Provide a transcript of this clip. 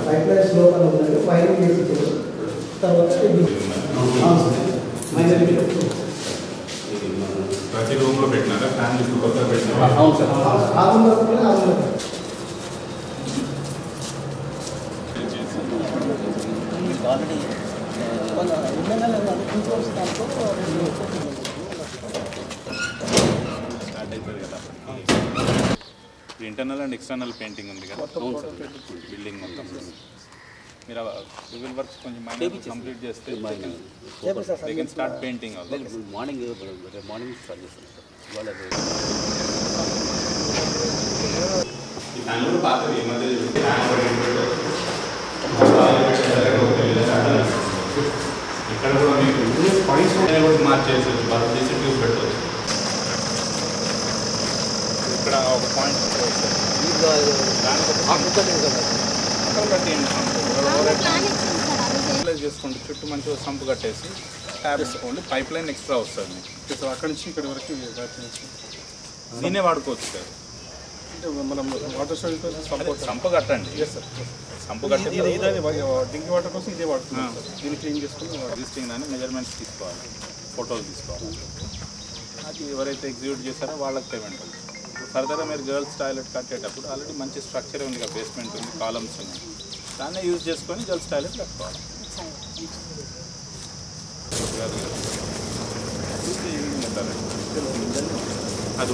Pipelines లోపల ఉన్నది wiring చేసి తర్వాత ప్రతి రూమ్ లో పెట్టినారా ఫ్యామిలీ కొత్తగా పెట్టినారా? అవును sir. Internal and external painting ఉంది కదా బిల్డింగ్ మొత్తం. మీరు సివిల్ వర్క్స్ కొంచెం మైనర్ కంప్లీట్ చేస్తే they can start painting morning start చేస్తాను ఇక్కడ కూడా మీకు పాయింట్స్ మార్చేసి బల్బ్ చేసి ట్యూబ్ పెట్టవచ్చు. ఇక్కడ ఒక పాయింట్ చేసుకోండి. చుట్టూ మంచిగా సంపు కట్టేసి ట్యాప్ వేసుకోండి. పైప్ లైన్ ఎక్స్ట్రా వస్తుంది మీకు. అక్కడి నుంచి ఇక్కడ వరకు దీన్నే వాడుకోవచ్చు సార్. అంటే మనం వాటర్ స్టోరేజ్ సంపు కట్టండి. సంపు కట్టి డ్రింకింగ్ వాటర్ కోసం ఇదే వాడుతున్నాం. దీన్ని క్లీన్ చేసుకుని రిజిస్టింగ్ దాన్ని మెజర్మెంట్స్ తీసుకోవాలి, ఫోటోలు తీసుకోవాలి. అది ఎవరైతే ఎగ్జిక్యూట్ చేస్తారో వాళ్ళకి పేమెంట్ ఉంది. ఫర్దర్గా మీరు గర్ల్స్ టాయిలెట్ కట్టేటప్పుడు ఆల్రెడీ మంచి స్ట్రక్చర్ ఉంది కదా, బేస్మెంట్ ఉంది, కాలమ్స్ ఉన్నాయి, దాన్నే యూజ్ చేసుకొని గర్ల్స్ టాయిలెట్ కట్టుకోవాలి. అది